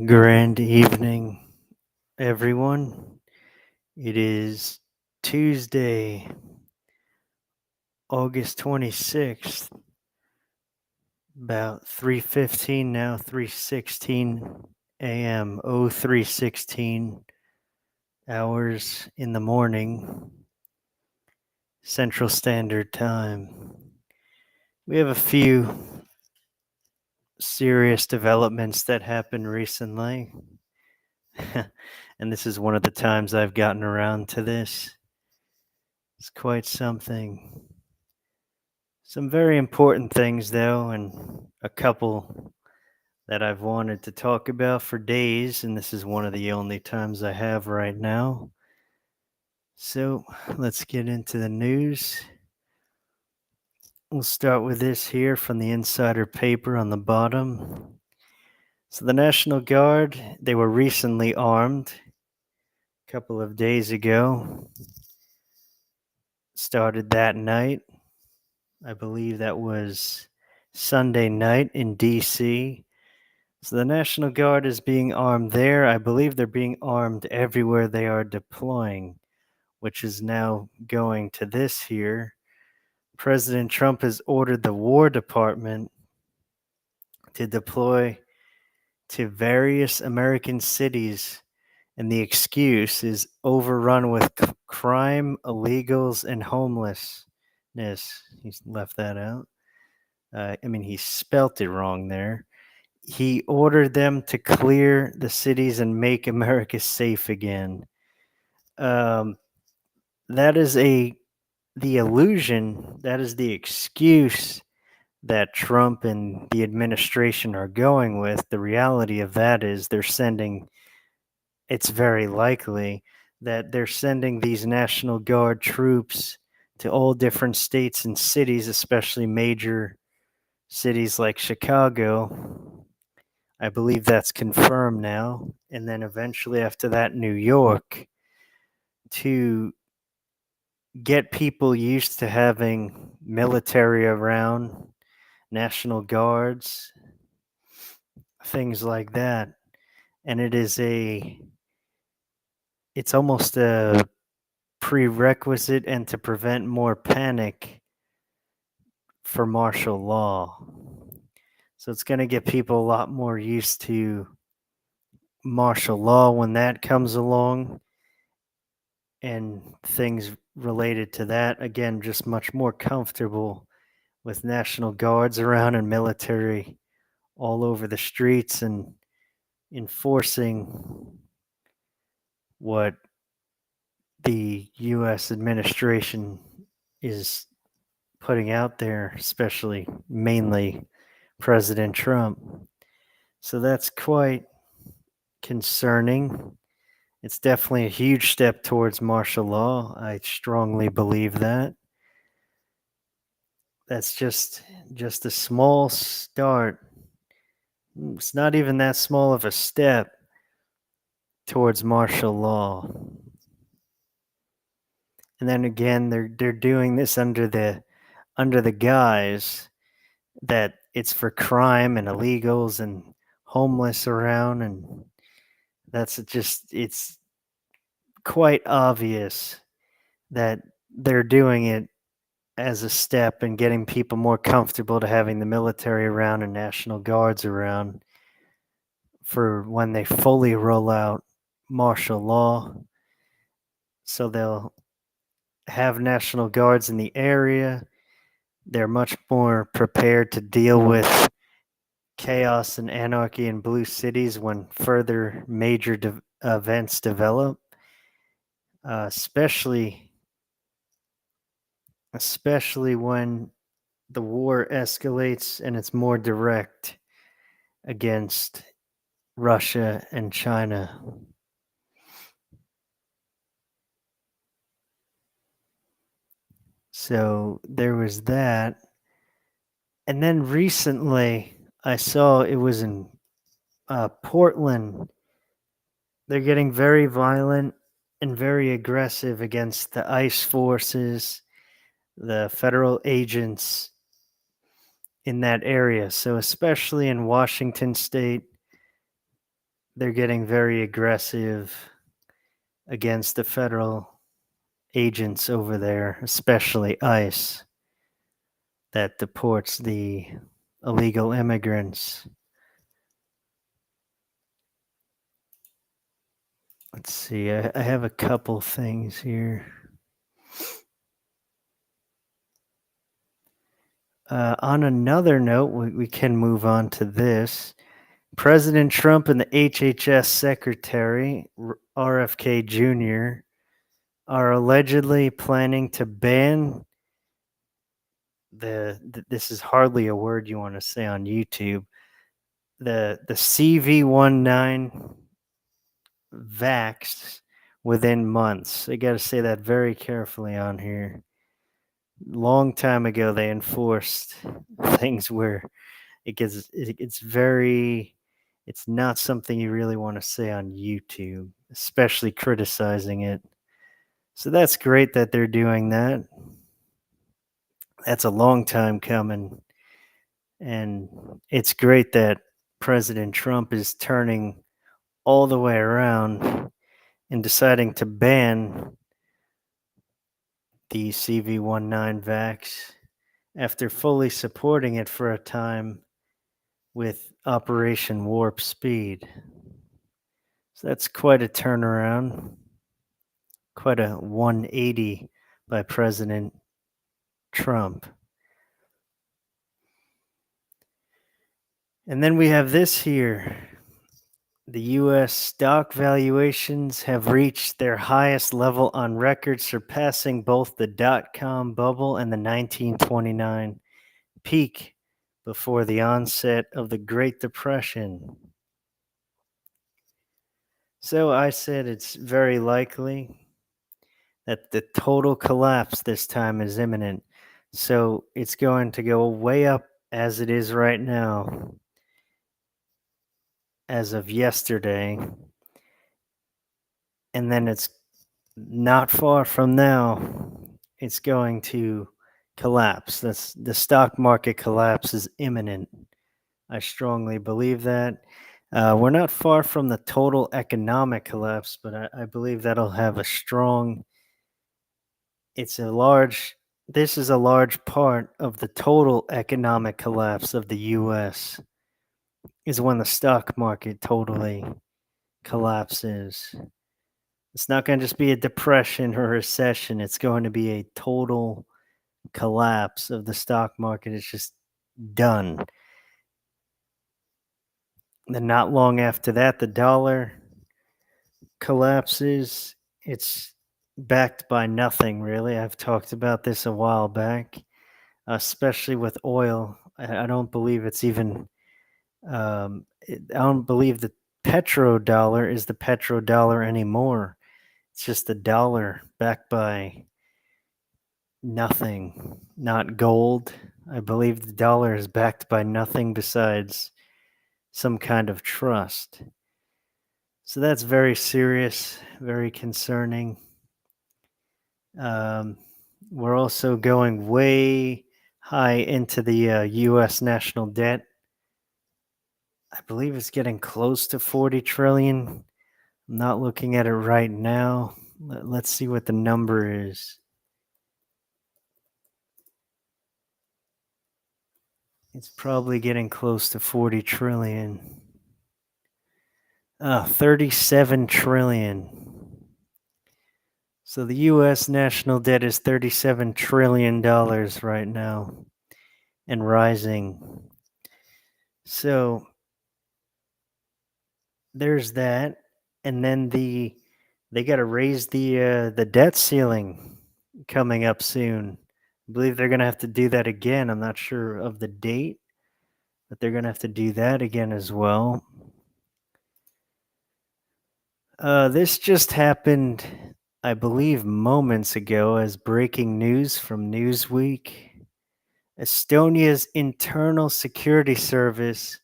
Grand evening, everyone. It is Tuesday, August 26th, about 3:15 now, 3:16 a.m. 03:16 hours in the morning, Central Standard Time. We have a few serious developments that happened recently. And this is one of the times I've gotten around to this. It's quite something. Some very important things, though, and a couple that I've wanted to talk about for days, and this is one of the only times I have right now. So let's get into the news. We'll start with this here from the insider paper on the bottom. So the National Guard, they were recently armed a couple of days ago. Started that night. I believe that was Sunday night in DC. So the National Guard is being armed there. I believe they're being armed everywhere they are deploying, which is now going to this here. President Trump has ordered the War Department to deploy to various American cities, and the excuse is overrun with crime, illegals, and homelessness. He's left that out. He spelt it wrong there. He ordered them to clear the cities and make America safe again. Um, that is the illusion, that is the excuse that Trump and the administration are going with. The reality of that is it's very likely that they're sending these National Guard troops to all different states and cities, especially major cities like Chicago. I believe that's confirmed now. And then eventually, after that, New York, to get people used to having military around, National Guards, things like that. And it's almost a prerequisite and to prevent more panic for martial law. So it's going to get people a lot more used to martial law when that comes along and things related to that. Again, just much more comfortable with National Guards around and military all over the streets and enforcing what the U.S. administration is putting out there, especially mainly President Trump. So that's quite concerning. It's definitely a huge step towards martial law. I strongly believe that. That's just a small start. It's not even that small of a step towards martial law. And then again, they're doing this under the guise that it's for crime and illegals and homeless around, and it's quite obvious that they're doing it as a step and getting people more comfortable to having the military around and National Guards around for when they fully roll out martial law. So they'll have National Guards in the area. They're much more prepared to deal with chaos and anarchy in blue cities when further major events develop, especially when the war escalates and it's more direct against Russia and China. So there was that. And then recently, I saw it was in Portland. They're getting very violent and very aggressive against the ICE forces, the federal agents in that area. So, especially in Washington state, they're getting very aggressive against the federal agents over there, especially ICE, that deports the illegal immigrants. Let's see, I have a couple things here. On another note, we can move on to this. President Trump and the HHS Secretary, RFK Jr., are allegedly planning to ban this is hardly a word you want to say on YouTube, the CV19 vax within months. I got to say that very carefully on here. Long time ago, they enforced things where it's not something you really want to say on YouTube, especially criticizing it. So that's great that they're doing that. That's a long time coming. And it's great that President Trump is turning all the way around and deciding to ban the CV19 vax after fully supporting it for a time with Operation Warp Speed. So that's quite a turnaround, quite a 180 by President Trump. And then we have this here. The U.S. stock valuations have reached their highest level on record, surpassing both the dot-com bubble and the 1929 peak before the onset of the Great Depression. So I said it's very likely that the total collapse this time is imminent. So it's going to go way up as it is right now, as of yesterday. And then it's not far from now, it's going to collapse. The stock market collapse is imminent. I strongly believe that. We're not far from the total economic collapse, but I believe that'll have a strong. This is a large part of the total economic collapse of the U.S. is when the stock market totally collapses. It's not going to just be a depression or a recession. It's going to be a total collapse of the stock market. It's just done. Then not long after that, the dollar collapses. It's backed by nothing, really. I've talked about this a while back, especially with oil. I don't believe it's even, I don't believe the petrodollar is the petrodollar anymore. It's just a dollar backed by nothing, not gold. I believe the dollar is backed by nothing besides some kind of trust. So that's very serious, very concerning. We're also going way high into the U.S. national debt. I believe it's getting close to 40 trillion. I'm not looking at it right now. Let's see what the number is. It's probably getting close to 40 trillion. 37 trillion. So the U.S. national debt is $37 trillion right now and rising. So there's that. And then they got to raise the debt ceiling coming up soon. I believe they're going to have to do that again. I'm not sure of the date, but they're going to have to do that again as well. This just happened, I believe, moments ago as breaking news from Newsweek. Estonia's internal security service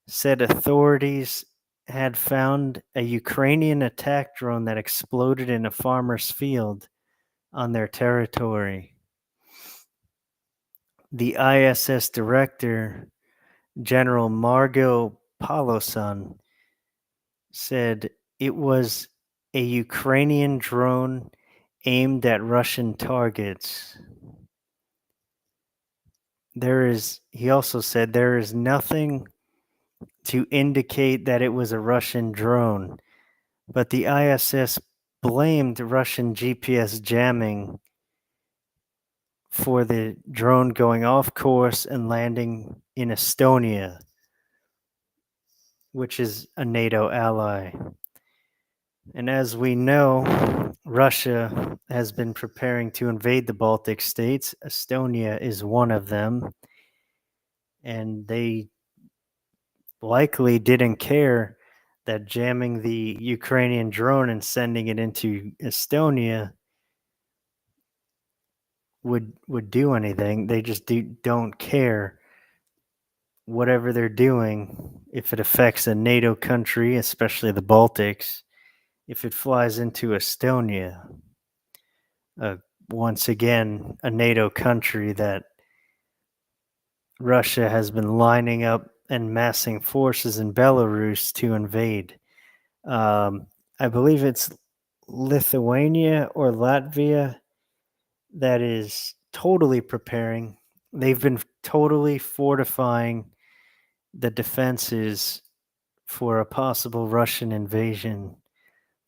said authorities had found a Ukrainian attack drone that exploded in a farmer's field on their territory. The ISS director, General Margo Palosan, said it was a Ukrainian drone aimed at Russian targets. He also said there is nothing to indicate that it was a Russian drone, but the ISS blamed Russian GPS jamming for the drone going off course and landing in Estonia, which is a NATO ally. And as we know, Russia has been preparing to invade the Baltic states. Estonia is one of them. And they likely didn't care that jamming the Ukrainian drone and sending it into Estonia would do anything. They just don't care whatever they're doing if it affects a NATO country, especially the Baltics. If it flies into Estonia, once again, a NATO country that Russia has been lining up and massing forces in Belarus to invade. I believe it's Lithuania or Latvia that is totally preparing. They've been totally fortifying the defenses for a possible Russian invasion.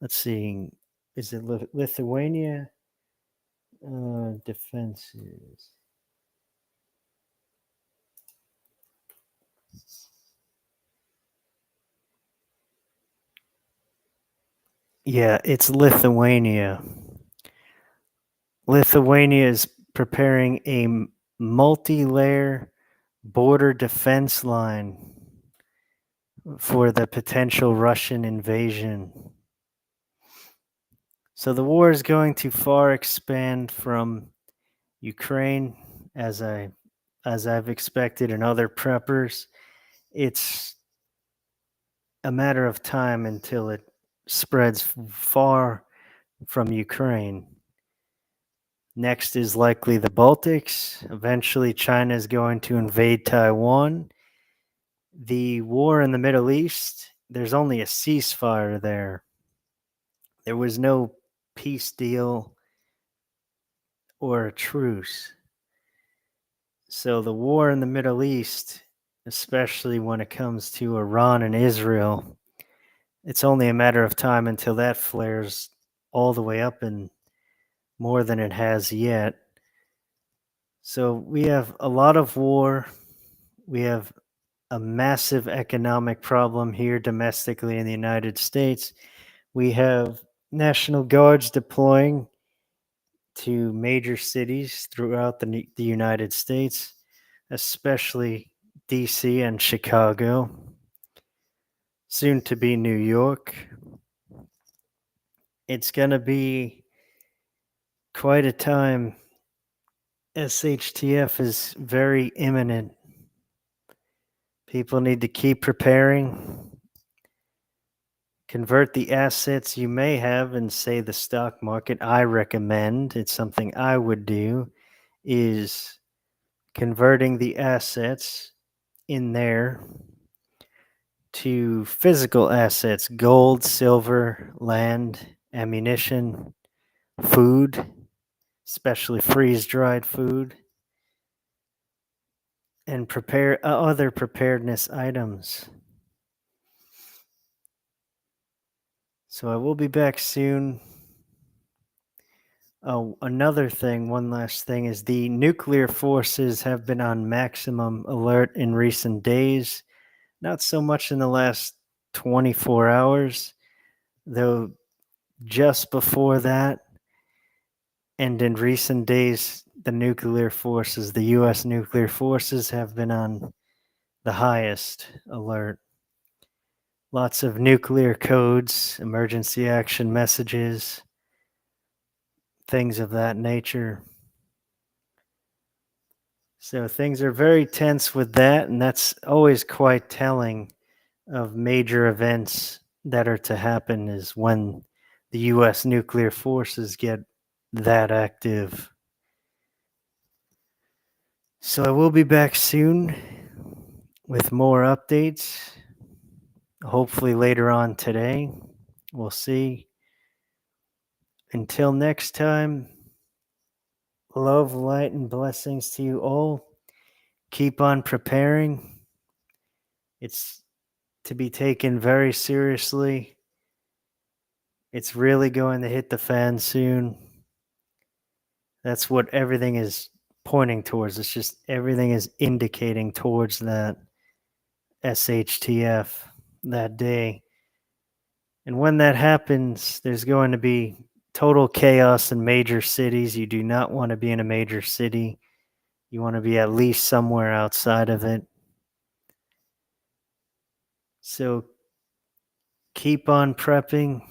Let's see, is it Lithuania? Defenses. Yeah, it's Lithuania. Lithuania is preparing a multi-layer border defense line for the potential Russian invasion. So the war is going to far expand from Ukraine, as I've expected, and other preppers. It's a matter of time until it spreads far from Ukraine. Next is likely the Baltics. Eventually, China is going to invade Taiwan. The war in the Middle East, there's only a ceasefire there. There was no peace deal or a truce. So the war in the Middle East, especially when it comes to Iran and Israel, it's only a matter of time until that flares all the way up and more than it has yet. So we have a lot of war. We have a massive economic problem here domestically in the United States. We have National Guards deploying to major cities throughout the United States, especially DC and Chicago, soon to be New York. It's going to be quite a time. SHTF is very imminent. People need to keep preparing. Convert the assets you may have in, say, the stock market. I recommend, it's something I would do, is converting the assets in there to physical assets: gold, silver, land, ammunition, food, especially freeze-dried food, and prepare other preparedness items. So I will be back soon. Oh, another thing, one last thing, is the nuclear forces have been on maximum alert in recent days. Not so much in the last 24 hours, though just before that, and in recent days, the U.S. nuclear forces have been on the highest alert. Lots of nuclear codes, emergency action messages, things of that nature. So things are very tense with that, and that's always quite telling of major events that are to happen, is when the U.S. nuclear forces get that active. So I will be back soon with more updates. hopefully later on today. We'll see. Until next time, love, light, and blessings to you all. Keep on preparing. It's to be taken very seriously. It's really going to hit the fan soon. That's what everything is pointing towards. It's just everything is indicating towards that SHTF that day. And when that happens, there's going to be total chaos in major cities. You do not want to be in a major city. You want to be at least somewhere outside of it. So keep on prepping.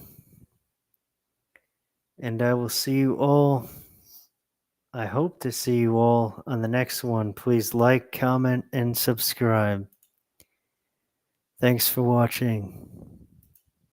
And I will see you all. I hope to see you all on the next one. Please like, comment, and subscribe. Thanks for watching.